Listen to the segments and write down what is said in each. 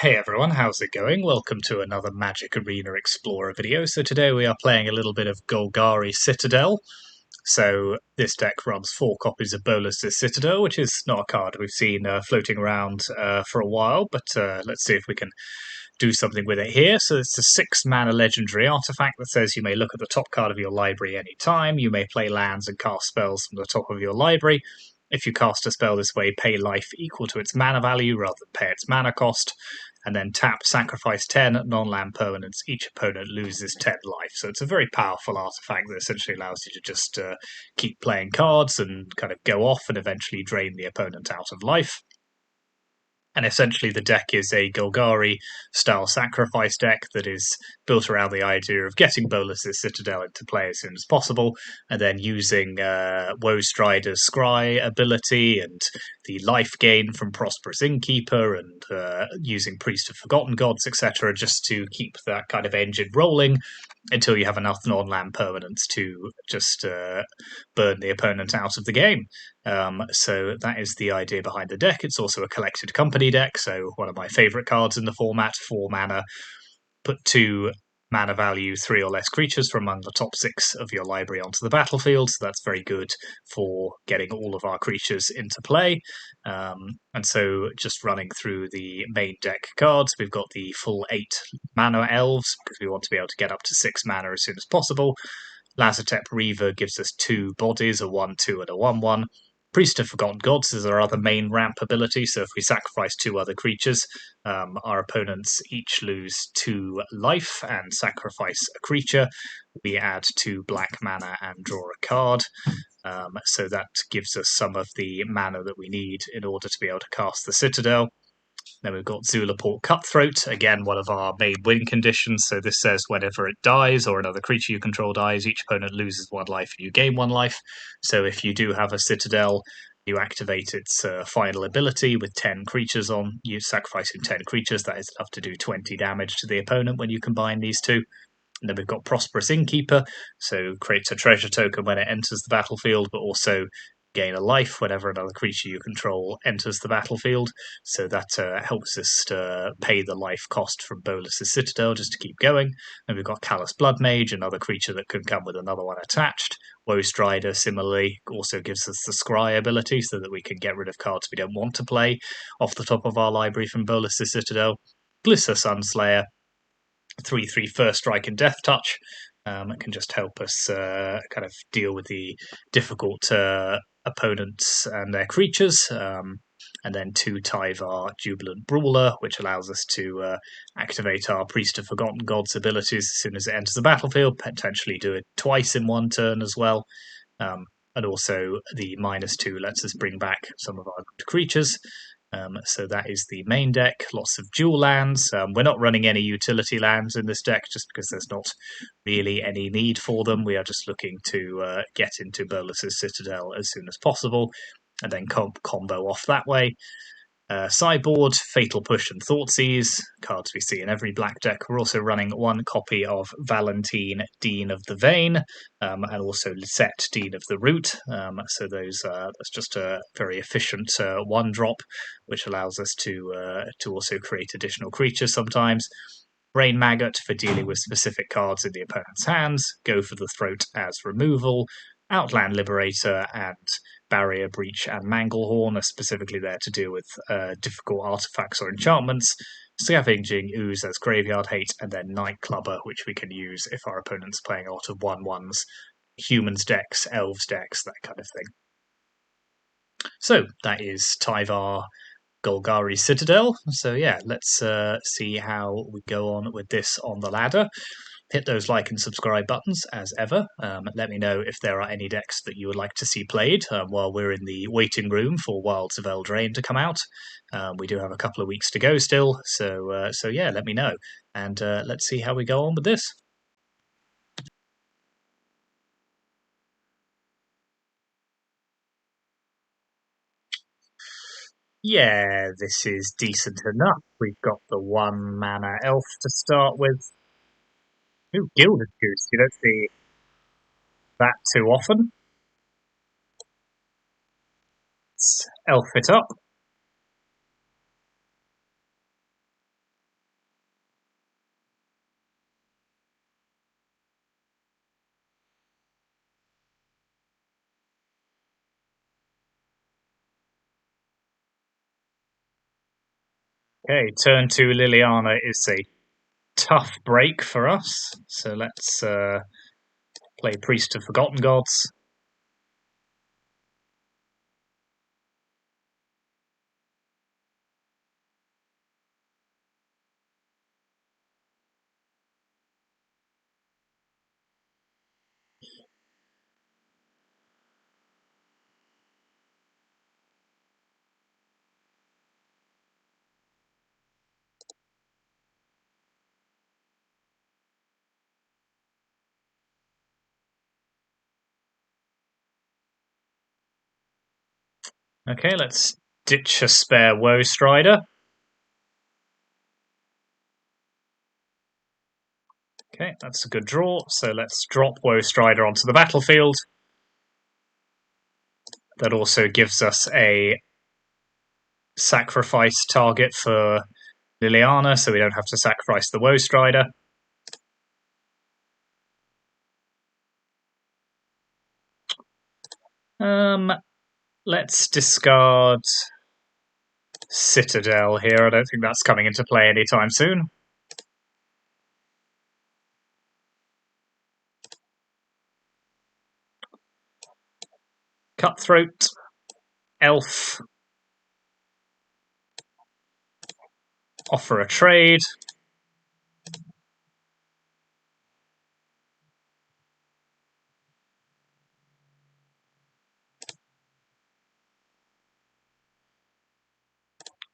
Hey everyone, how's it going? Welcome to another Magic Arena Explorer video. So today we are playing a little bit of Golgari Citadel. So this deck runs 4 copies of Bolas' Citadel, which is not a card we've seen floating around for a while, but let's see if we can do something with it here. So it's a 6-mana legendary artifact that says you may look at the top card of your library any time. You may play lands and cast spells from the top of your library. If you cast a spell this way, pay life equal to its mana value rather than pay its mana cost. And then tap, sacrifice 10 non-land permanents. Each opponent loses 10 life. So it's a very powerful artifact that essentially allows you to just keep playing cards and kind of go off and eventually drain the opponent out of life. And essentially the deck is a Golgari-style sacrifice deck that is built around the idea of getting Bolas' Citadel into play as soon as possible, and then using Woestrider's Scry ability and the life gain from Prosperous Innkeeper and using Priest of Forgotten Gods, etc., just to keep that kind of engine rolling until you have enough non-land permanents to just burn the opponent out of the game. So that is the idea behind the deck. It's also a collected company deck, so one of my favourite cards in the format, 4 mana. Put 2 mana value 3 or less creatures from among the top 6 of your library onto the battlefield, so that's very good for getting all of our creatures into play. And so just running through the main deck cards, we've got the full 8 mana elves, because we want to be able to get up to 6 mana as soon as possible. Lazotep Reaver gives us 2 bodies, a 1/2 and a 1/1. Priest of Forgotten Gods is our other main ramp ability, so if we sacrifice 2 other creatures, our opponents each lose 2 life and sacrifice a creature. We add 2 black mana and draw a card. So that gives us some of the mana that we need in order to be able to cast the Citadel. Then we've got Zulaport Cutthroat, again one of our main win conditions. So this says whenever it dies or another creature you control dies, each opponent loses 1 life and you gain 1 life. So if you do have a Citadel, you activate its final ability with 10 creatures on. You sacrificing 10 creatures, that is enough to do 20 damage to the opponent when you combine these two. And then we've got Prosperous Innkeeper, so creates a treasure token when it enters the battlefield, but also gain a life whenever another creature you control enters the battlefield. So that helps us to pay the life cost from Bolas' Citadel just to keep going. And we've got Callous Blood Mage, another creature that can come with another one attached. Woestrider, similarly, also gives us the Scry ability so that we can get rid of cards we don't want to play off the top of our library from Bolas' Citadel. Glisser Sunslayer, 3/3 first strike and death touch. It can just help us kind of deal with the difficult opponents and their creatures. And then 2 Tyvar Jubilant Brawler, which allows us to activate our Priest of Forgotten Gods abilities as soon as it enters the battlefield, potentially do it twice in 1 turn as well. And also the -2 lets us bring back some of our good creatures. So that is the main deck, lots of dual lands. We're not running any utility lands in this deck just because there's not really any need for them. We are just looking to get into Bolas' Citadel as soon as possible and then combo off that way. Sideboard, Fatal Push and Thoughtseize, cards we see in every black deck. We're also running 1 copy of Valentine, Dean of the Vein, and also Lisette, Dean of the Root. So that's just a very efficient 1-drop, which allows us to also create additional creatures sometimes. Brain Maggot for dealing with specific cards in the opponent's hands. Go for the Throat as removal. Outland Liberator and Barrier Breach and Manglehorn are specifically there to deal with difficult artifacts or enchantments. Scavenging Ooze as Graveyard Hate, and then Night Clubber, which we can use if our opponent's playing a lot of 1/1s, humans decks, elves decks, that kind of thing. So that is Tyvar Golgari Citadel. So yeah, let's see how we go on with this on the ladder. Hit those like and subscribe buttons as ever. Let me know if there are any decks that you would like to see played while we're in the waiting room for Wilds of Eldraine to come out. We do have a couple of weeks to go still, so yeah, let me know. And let's see how we go on with this. Yeah, this is decent enough. We've got the 1 mana elf to start with. Ooh, Gilded Goose. You don't see that too often. Let's elf it up. Okay, turn 2 Liliana is a tough break for us, so let's play Priest of Forgotten Gods. Okay, let's ditch a spare Woe Strider. Okay, that's a good draw, so let's drop Woe Strider onto the battlefield. That also gives us a sacrifice target for Liliana, so we don't have to sacrifice the Woe Strider. Let's discard Citadel here. I don't think that's coming into play anytime soon. Cutthroat, Elf, offer a trade.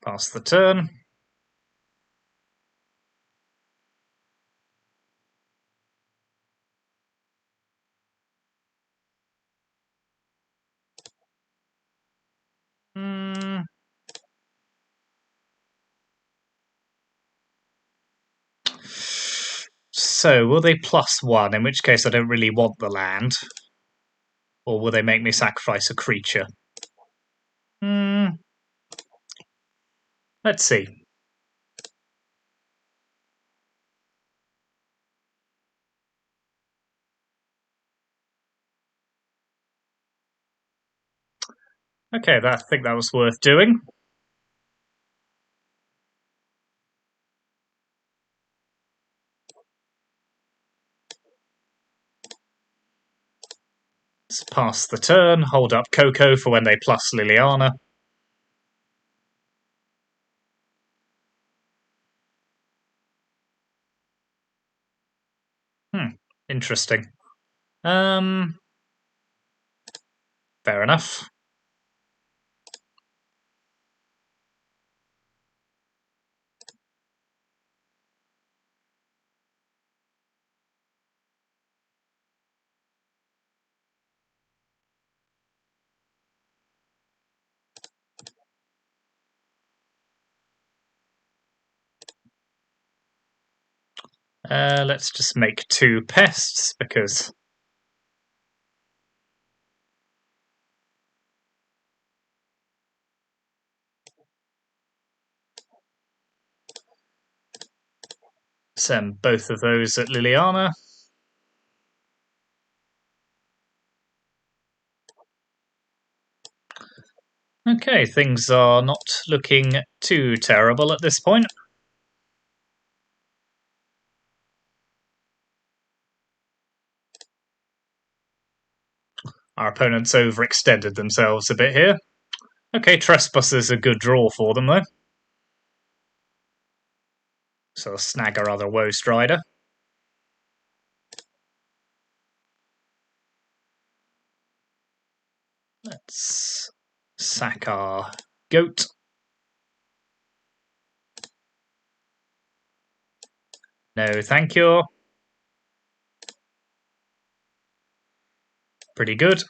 Pass the turn. So, will they +1, in which case I don't really want the land? Or will they make me sacrifice a creature? Let's see. Okay, I think that was worth doing. Let's pass the turn, hold up Coco for when they plus Liliana. Interesting. Fair enough. Let's just make 2 pests, because send both of those at Liliana. Okay, things are not looking too terrible at this point. Our opponents overextended themselves a bit here. Okay, Trespass is a good draw for them, though. So I'll snag our other Woe Strider. Let's sack our goat. No, thank you. Pretty good.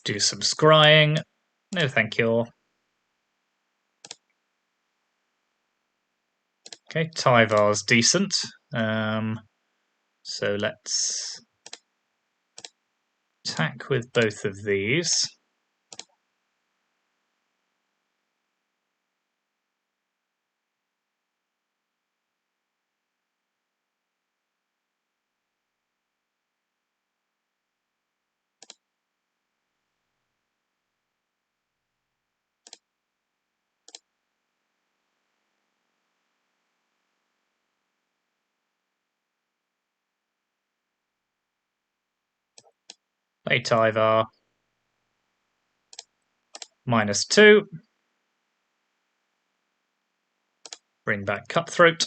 do some scrying. No, thank you. Okay, Tyvar's decent. So let's attack with both of these. Play Tyvar. -2. Bring back Cutthroat.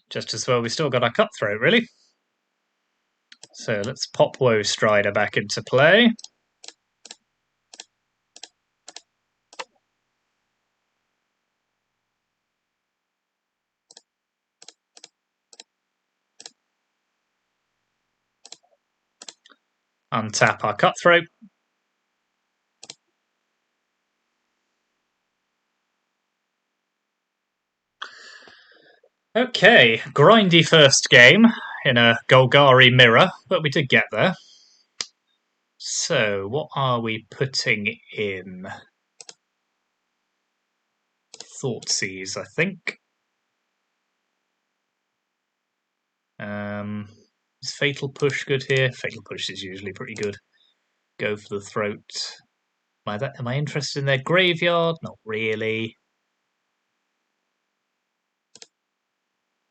Just as well we still got our Cutthroat, really. So let's pop Woe Strider back into play. Untap our Cutthroat. Okay, grindy first game in a Golgari mirror, but we did get there. So, what are we putting in? Thoughtseize, I think. Is Fatal Push good here? Fatal Push is usually pretty good. Go for the throat. Am I interested in their graveyard? Not really.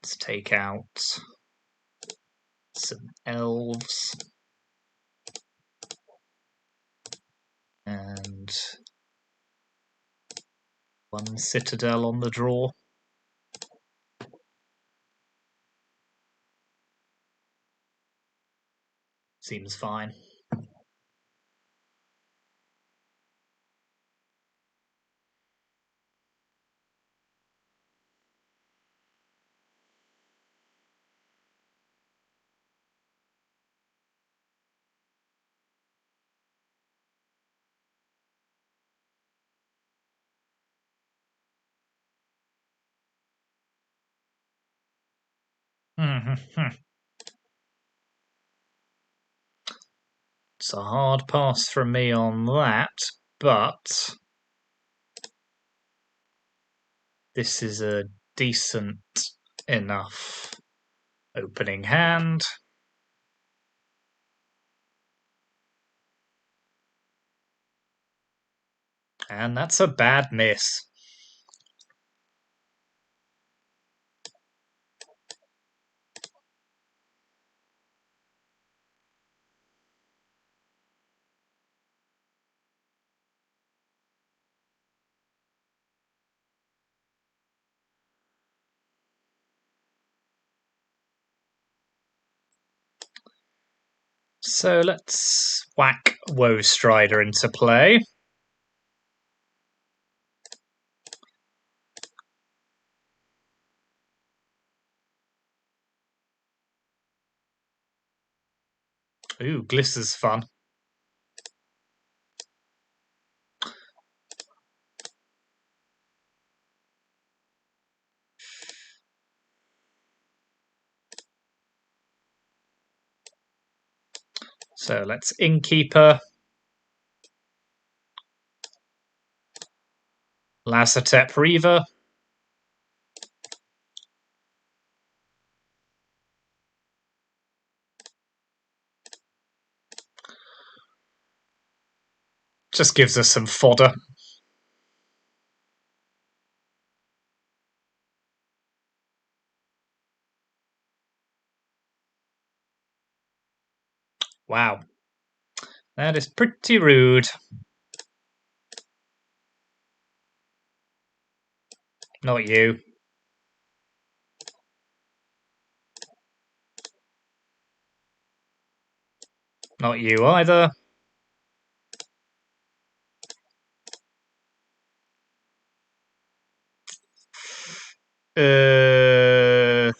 Let's take out some elves. And one Citadel on the draw. Seems fine. It's a hard pass from me on that, but this is a decent enough opening hand. And that's a bad miss. So let's whack Woe Strider into play. Ooh, Glisser's fun. So let's Innkeeper. Lassatep Reaver. Just gives us some fodder. Wow. That is pretty rude. Not you. Not you either. Bleh,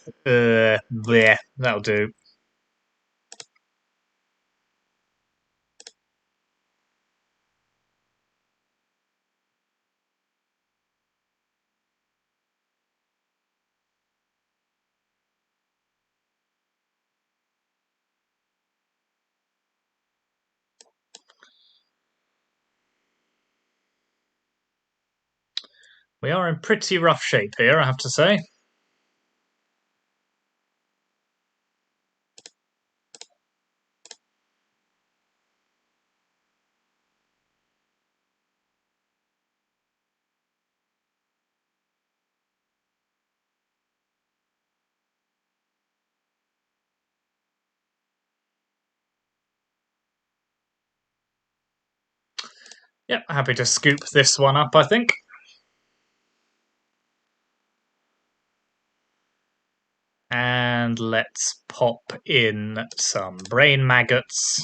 that'll do. We are in pretty rough shape here, I have to say. Yep, happy to scoop this one up, I think. And let's pop in some brain maggots.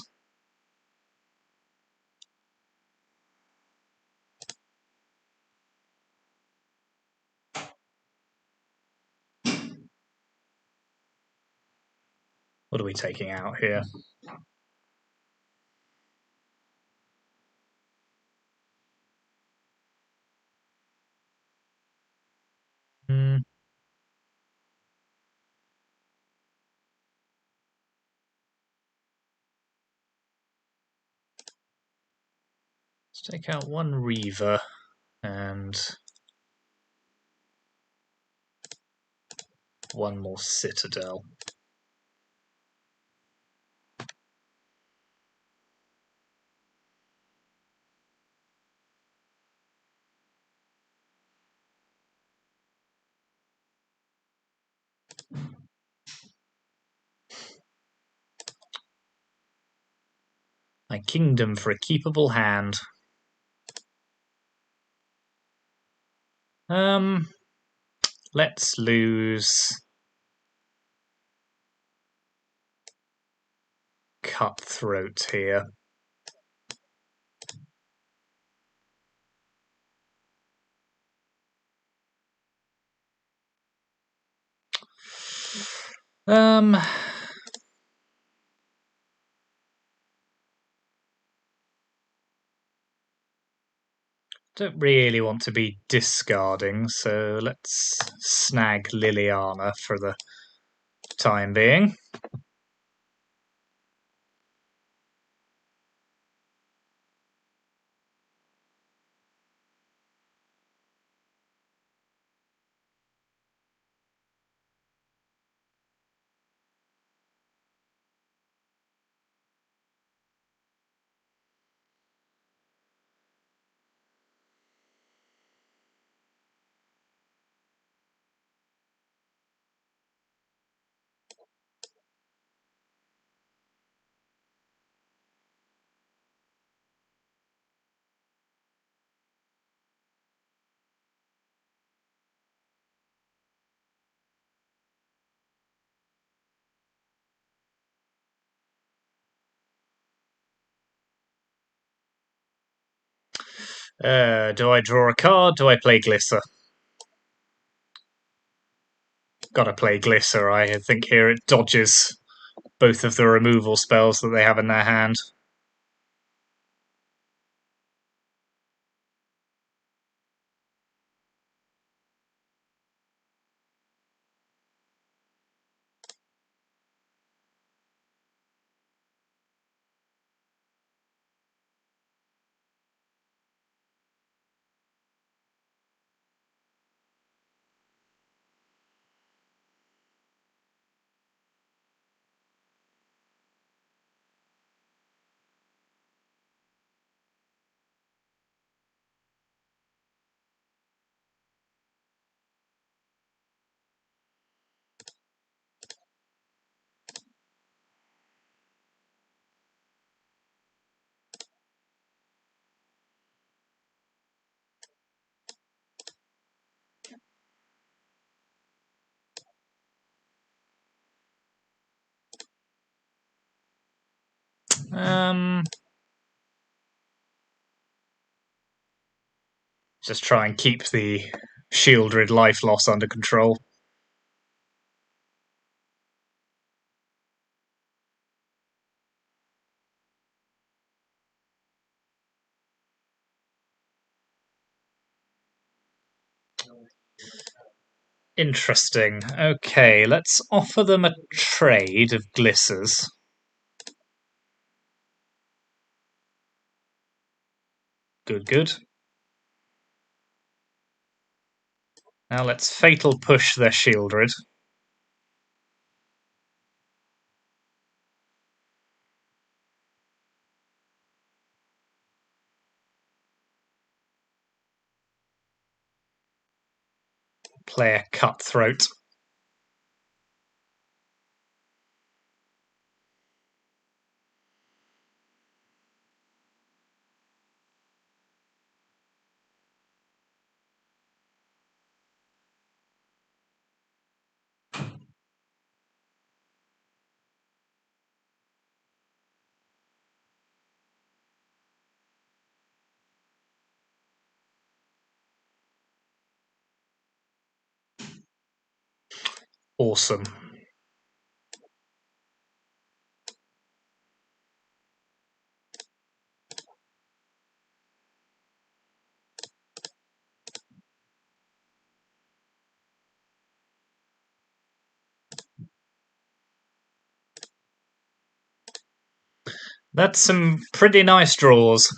What are we taking out here? Hmm. Let's take out one Reaver and one more Citadel. My kingdom for a keepable hand. Let's lose Cutthroat here. Don't really want to be discarding, so let's snag Liliana for the time being. Do I draw a card? Do I play Glisser? Gotta play Glisser. I think here it dodges both of the removal spells that they have in their hand. Just try and keep the Shieldred life loss under control. Interesting. Okay, let's offer them a trade of glissers. Good, good. Now let's fatal push their Shieldred. Play a Cutthroat. Awesome. That's some pretty nice draws.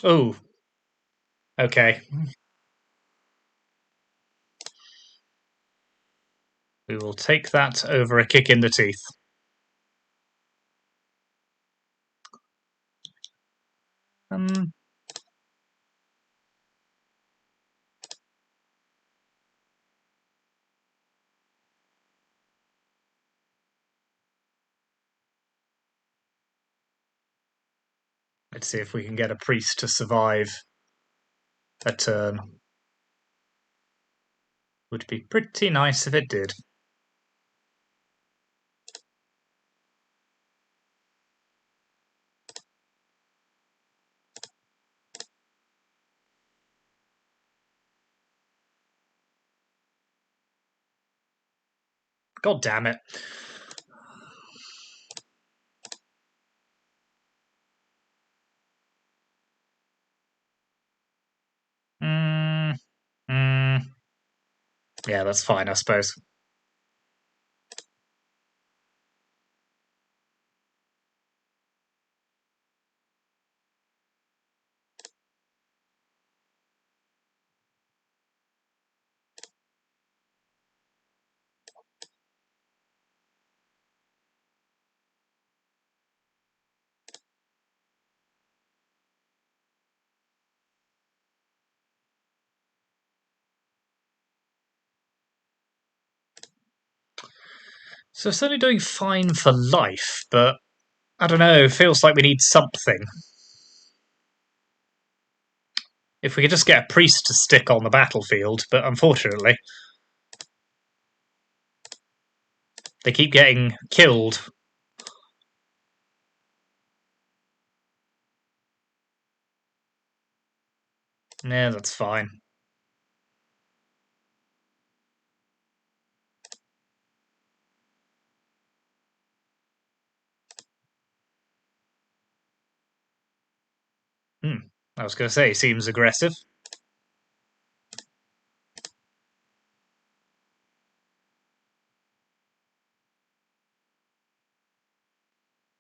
Oh, okay. We will take that over a kick in the teeth. Um, let's see if we can get a priest to survive a turn. Would be pretty nice if it did. God damn it. Mm, mm. Yeah, that's fine, I suppose. So it's only doing fine for life, but I don't know, feels like we need something. If we could just get a priest to stick on the battlefield, but unfortunately, they keep getting killed. Yeah, that's fine. I was going to say, seems aggressive.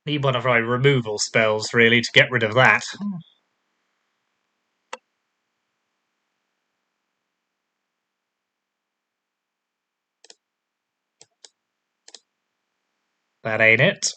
Need one of my removal spells, really, to get rid of that. That ain't it.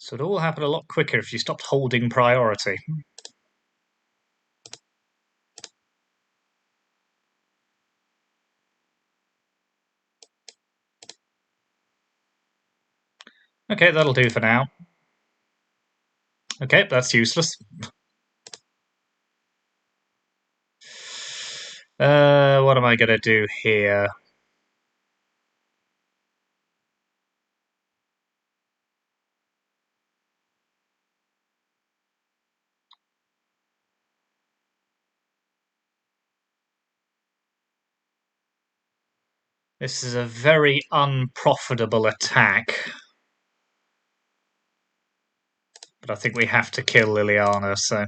So it'd all happen a lot quicker if you stopped holding priority. Okay, that'll do for now. Okay, that's useless. What am I going to do here? This is a very unprofitable attack. But I think we have to kill Liliana, so...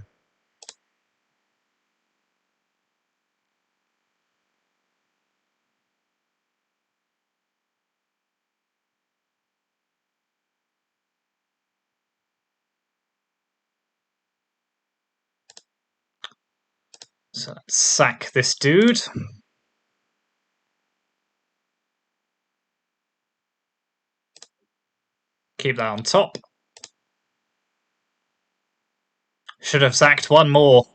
So let's sack this dude. Keep that on top. Should have sacked one more.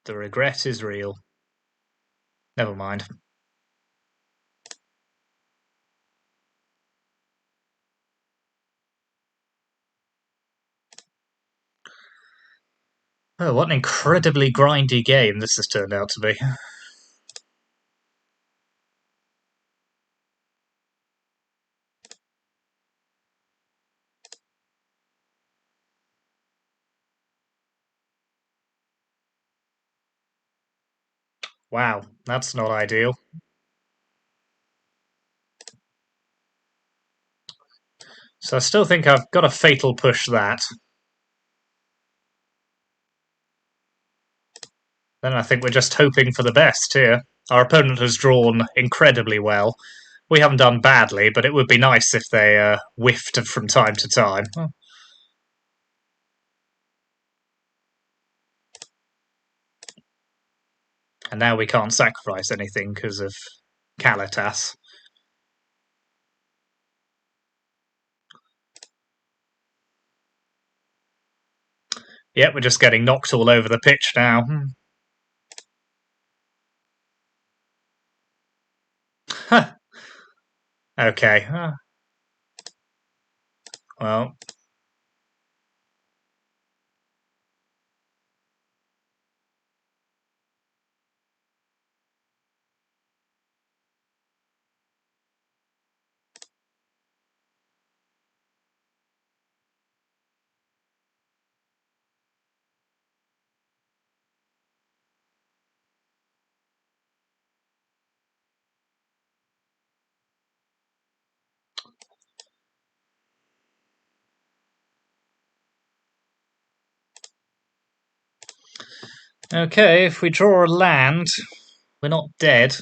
The regret is real. Never mind. Oh, what an incredibly grindy game this has turned out to be. Wow, that's not ideal. So I still think I've got a fatal push that. Then I think we're just hoping for the best here. Our opponent has drawn incredibly well. We haven't done badly, but it would be nice if they whiffed from time to time. And now we can't sacrifice anything because of Kalitas. Yep, we're just getting knocked all over the pitch now. Okay. Well, okay, if we draw a land, we're not dead.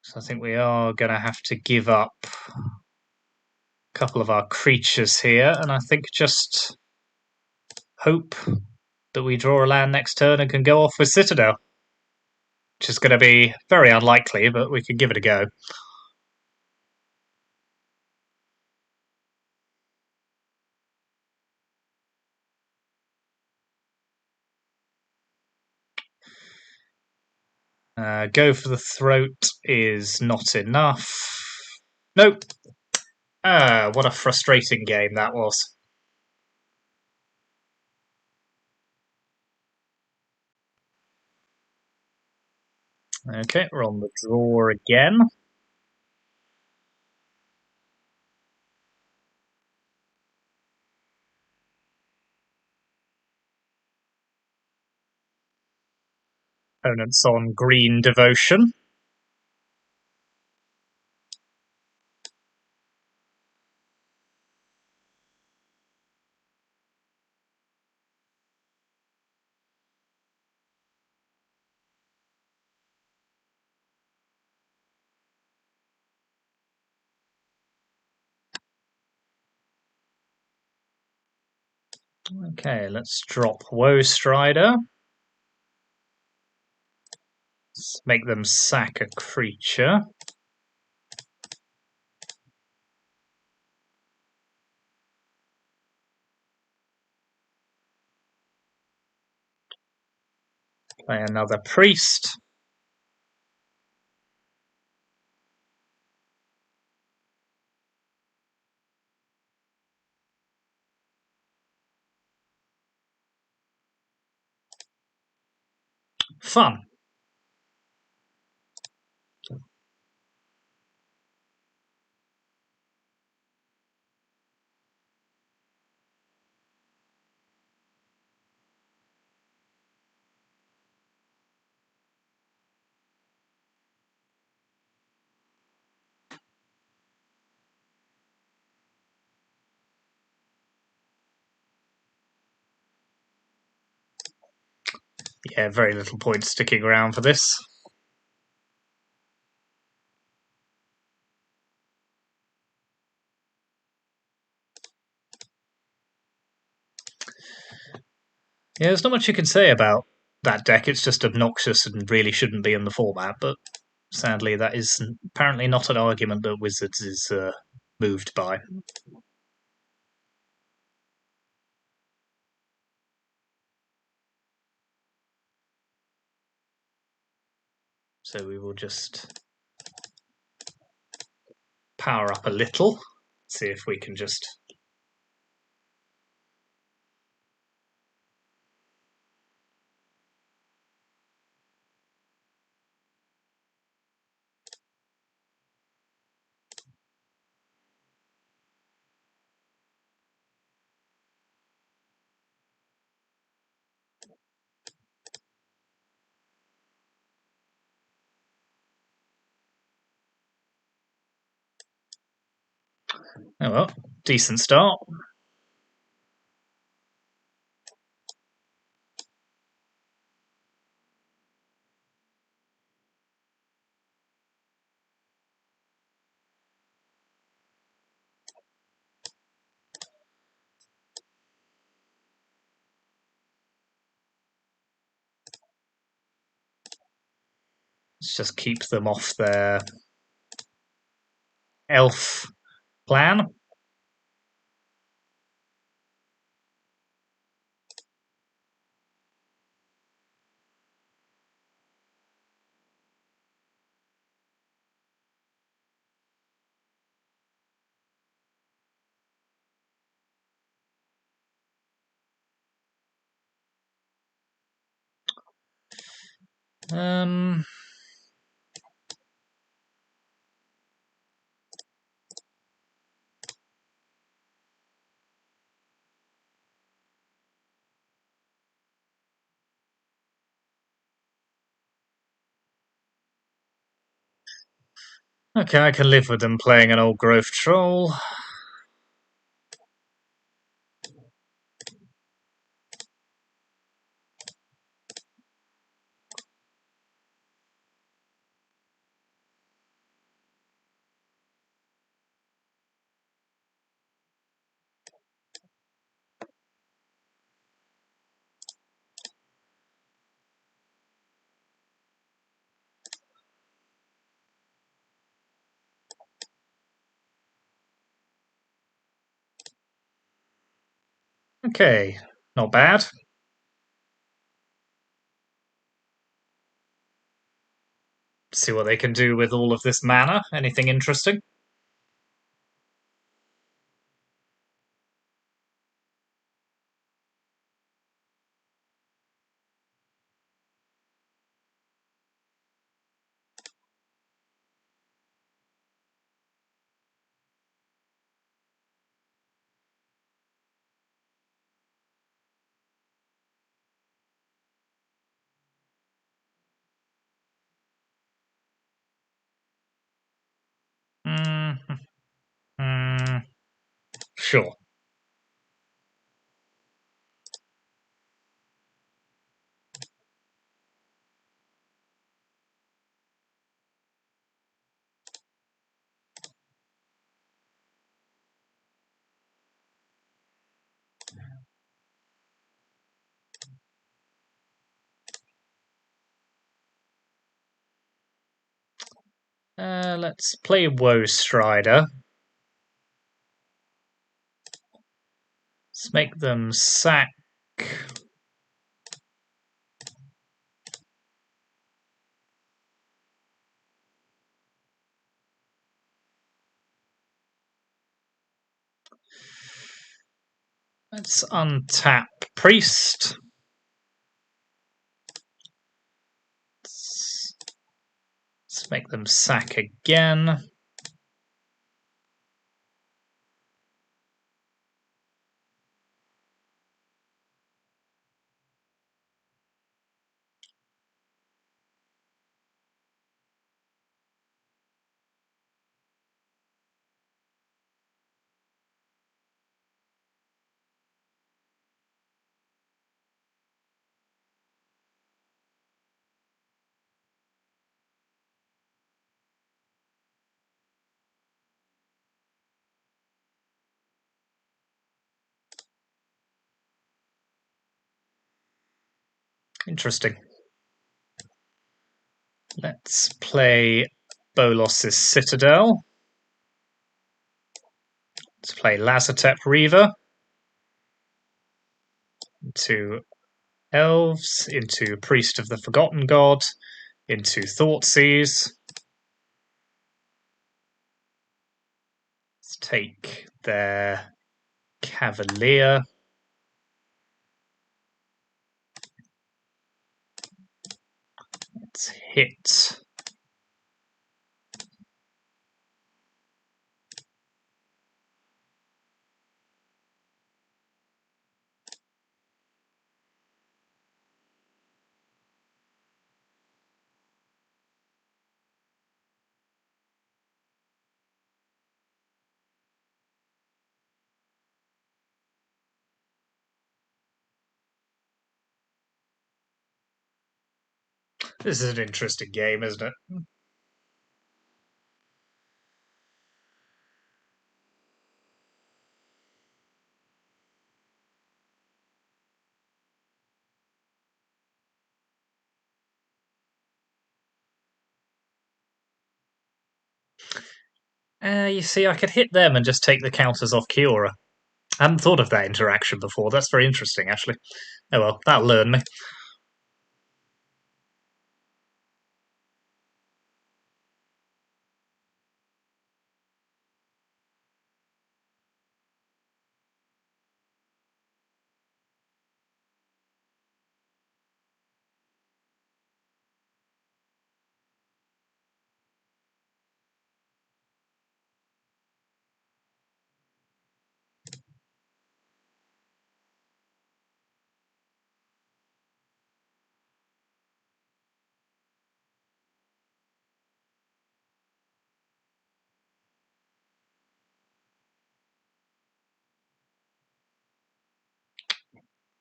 So I think we are going to have to give up a couple of our creatures here, and I think just hope that we draw a land next turn and can go off with Citadel. Which is going to be very unlikely, but we can give it a go. Go for the throat is not enough. Nope. What a frustrating game that was. Okay, we're on the draw again. Opponent's on green devotion. Okay, let's drop Woe Strider. Let's make them sack a creature. Play another priest. Fun. Yeah, very little point sticking around for this. Yeah, there's not much you can say about that deck. It's just obnoxious and really shouldn't be in the format, but sadly that is apparently not an argument that Wizards is moved by. So we will just power up a little, see if we can just... Oh well, decent start. Let's just keep them off their elf plan. Um, okay, I can live with them playing an old growth troll. Okay, not bad. See what they can do with all of this mana. Anything interesting? Mm, mm, sure. Let's play Woe Strider. Let's make them sack. Let's untap Priest. Let's make them sack again. Interesting. Let's play Bolas' Citadel. Let's play Lazotep Reaver. Into Elves, into Priest of the Forgotten God, into Thoughtseize. Let's take their Cavalier. Let's hit. This is an interesting game, isn't it? You see, I could hit them and just take the counters off Kiora. I hadn't thought of that interaction before. That's very interesting, actually. Oh well, that'll learn me.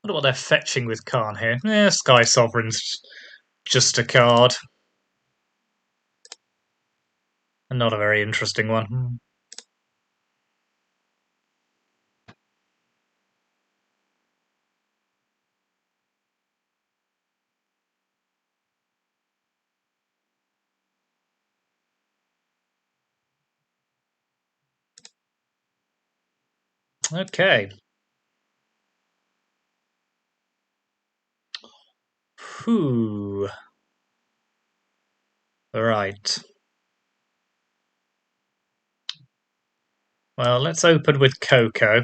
Wonder what they're fetching with Khan here. Sky Sovereign's just a card. And not a very interesting one. Okay. Whew. Right. Well, let's open with Coco.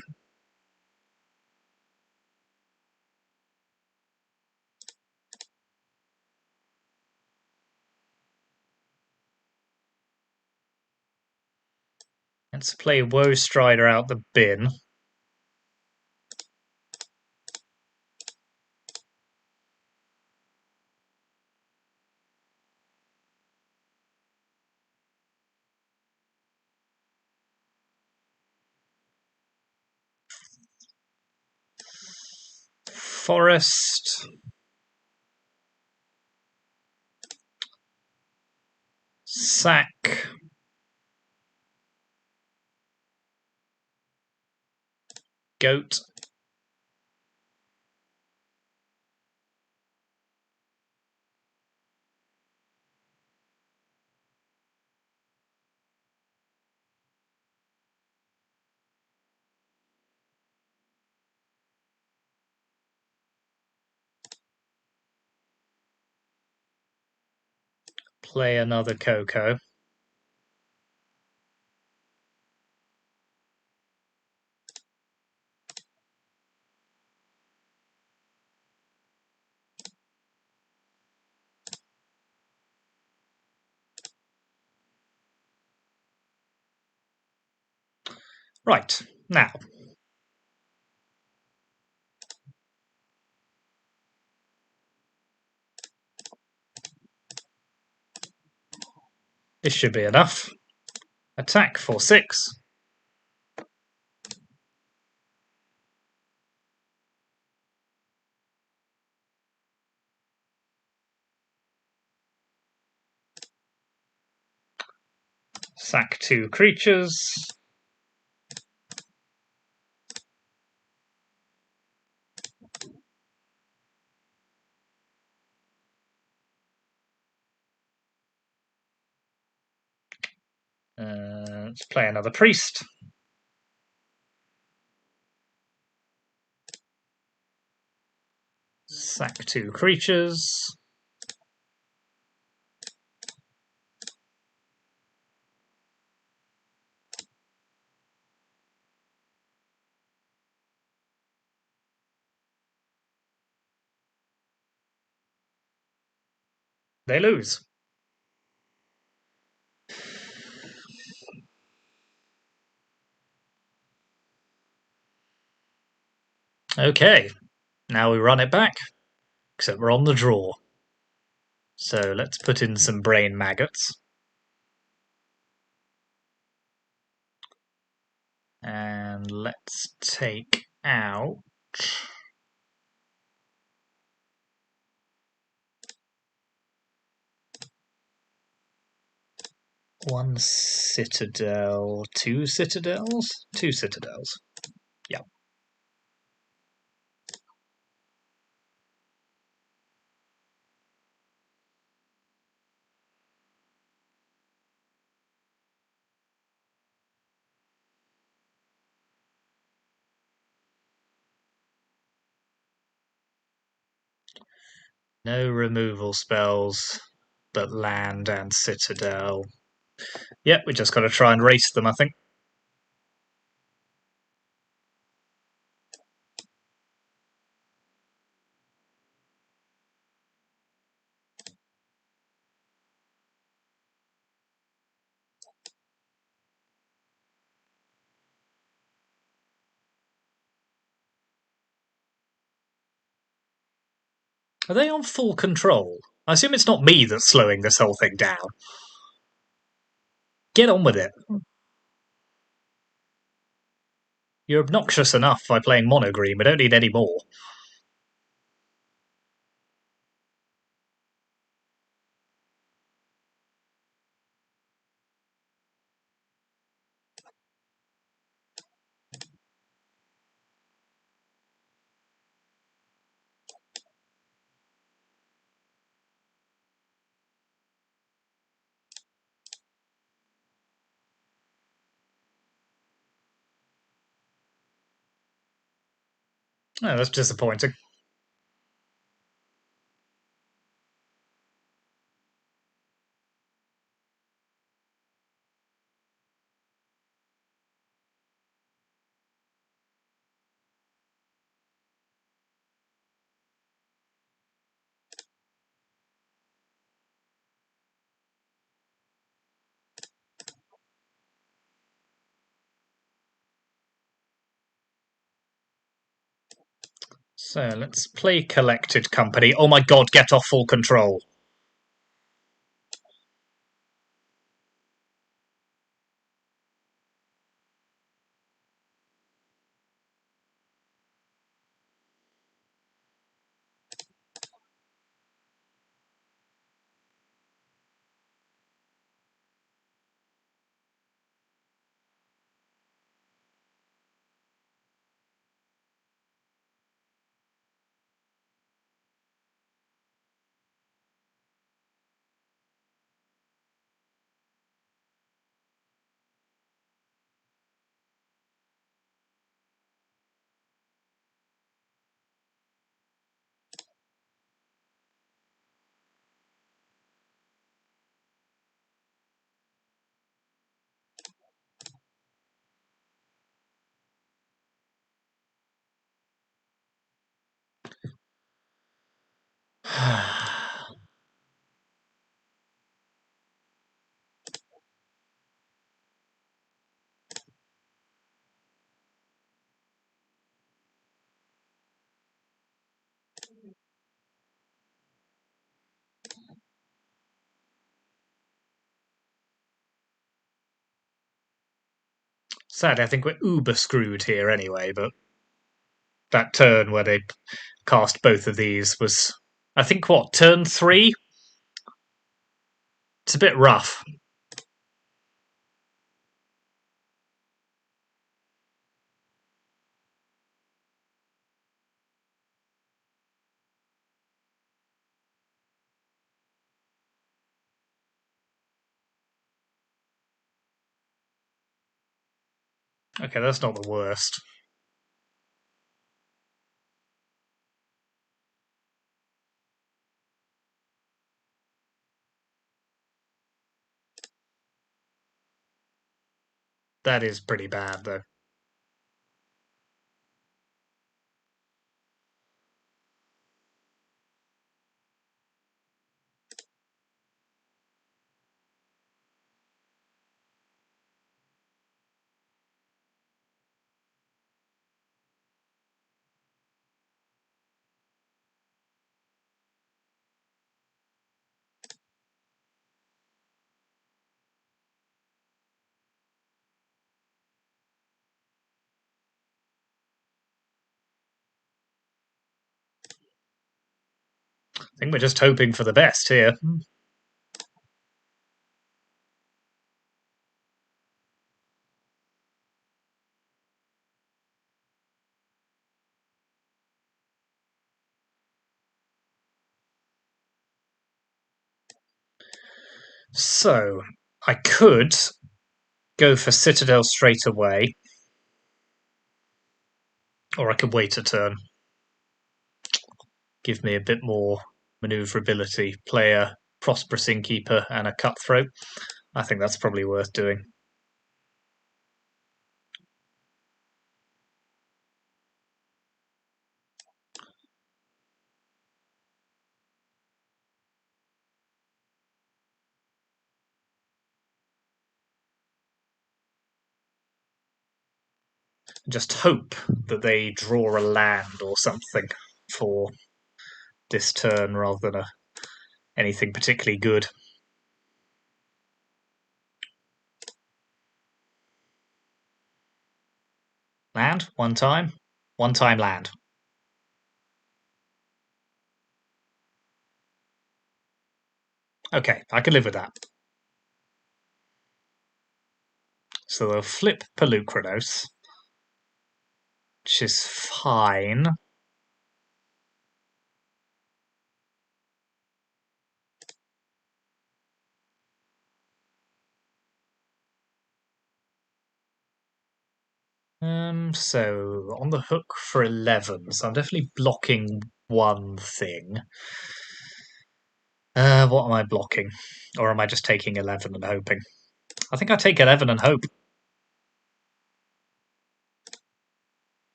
Let's play Woe Strider out the bin. Forest. Sack. Goat. Play another Coco. Right, now. This should be enough. Attack for 6. Sack 2 creatures. Let's play another priest. Sack 2 creatures. They lose. Okay, now we run it back, except we're on the draw. So let's put in some brain maggots. And let's take out... one Citadel, 2 Citadels? 2 Citadels. Yeah. No removal spells, but land and Citadel. Yep, we just got to try and race them, I think. Are they on full control? I assume it's not me that's slowing this whole thing down. Get on with it. You're obnoxious enough by playing monogreen, we don't need any more. Oh, that's disappointing. So let's play Collected Company. Oh my god, get off full control. Sadly, I think we're uber screwed here anyway, but that turn where they cast both of these was, I think, what, turn 3? It's a bit rough. Okay, that's not the worst. That is pretty bad, though. I think we're just hoping for the best here. So, I could go for Citadel straight away, or I could wait a turn. Give me a bit more maneuverability. Play a Prosperous Innkeeper and a Cutthroat. I think that's probably worth doing. Just hope that they draw a land or something for this turn rather than anything particularly good. Land, one time land. Okay, I can live with that. So they'll flip Pelucranos, which is fine. So on the hook for 11, so I'm definitely blocking one thing. What am I blocking? Or am I just taking 11 and hoping? I think I take 11 and hope.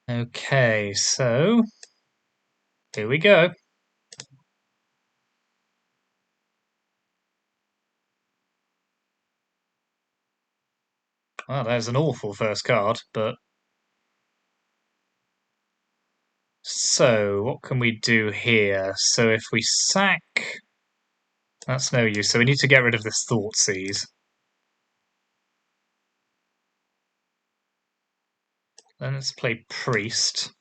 Okay, so here we go. Well, there's an awful first card, but... So, what can we do here? So if we sack... That's no use, so we need to get rid of this Thoughtseize. Then let's play Priest.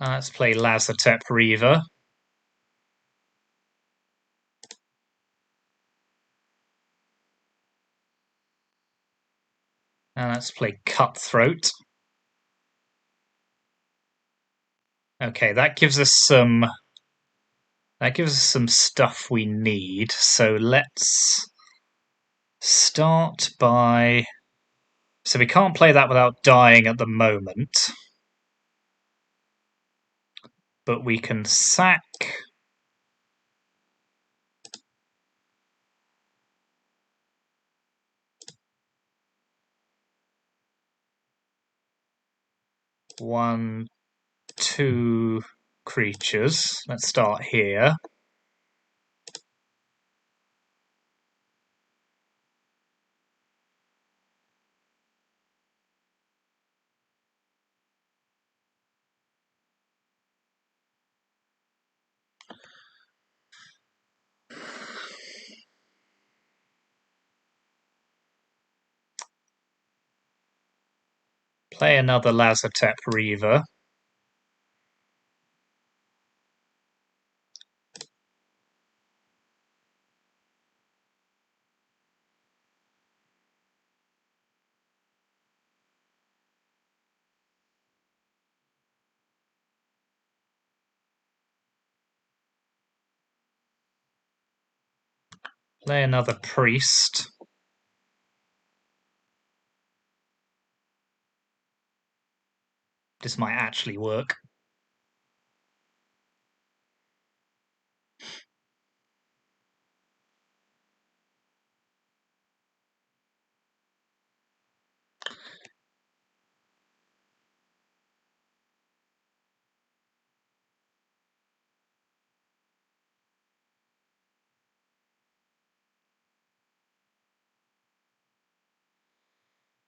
Let's play Lazotep Reaver. And let's play Cutthroat. Okay, that gives us some stuff we need. So let's start by... So we can't play that without dying at the moment. But we can sack... One, two creatures. Let's start here. Play another Lazotep Reaver. Play another Priest. This might actually work.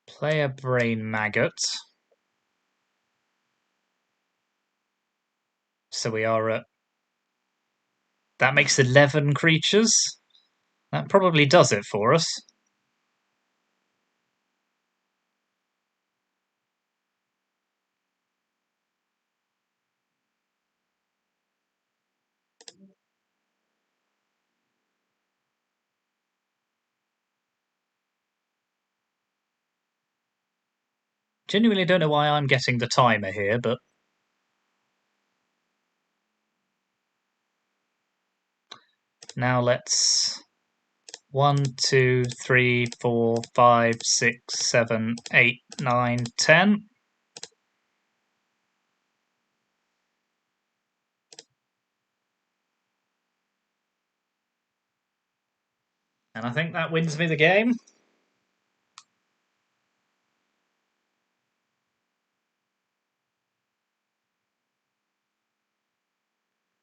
Play a Brain Maggot. So we are at... That makes 11 creatures. That probably does it for us. Genuinely don't know why I'm getting the timer here, but... Now let's... 1, 2, 3, 4, 5, 6, 7, 8, 9, 10. And I think that wins me the game.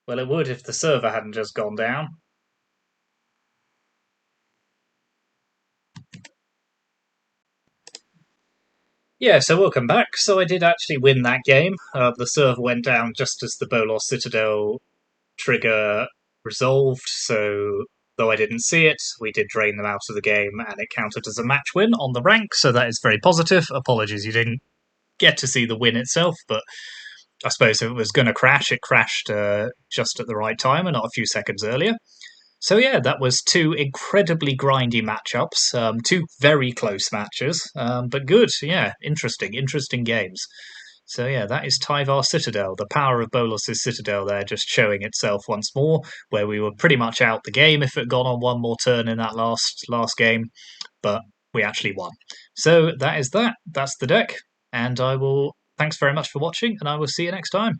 Well, it would if the server hadn't just gone down. Yeah, so welcome back. So I did actually win that game. The server went down just as the Bolas Citadel trigger resolved, so though I didn't see it, we did drain them out of the game, and it counted as a match win on the rank, so that is very positive. Apologies you didn't get to see the win itself, but I suppose if it was going to crash, it crashed just at the right time and not a few seconds earlier. So yeah, that was two incredibly grindy matchups, two very close matches, but good, yeah, interesting games. So yeah, that is Tyvar Citadel, the power of Bolas' Citadel there, just showing itself once more, where we were pretty much out the game if it had gone on one more turn in that last game, but we actually won. So that is that. That's the deck, and I will... Thanks very much for watching, and I will see you next time.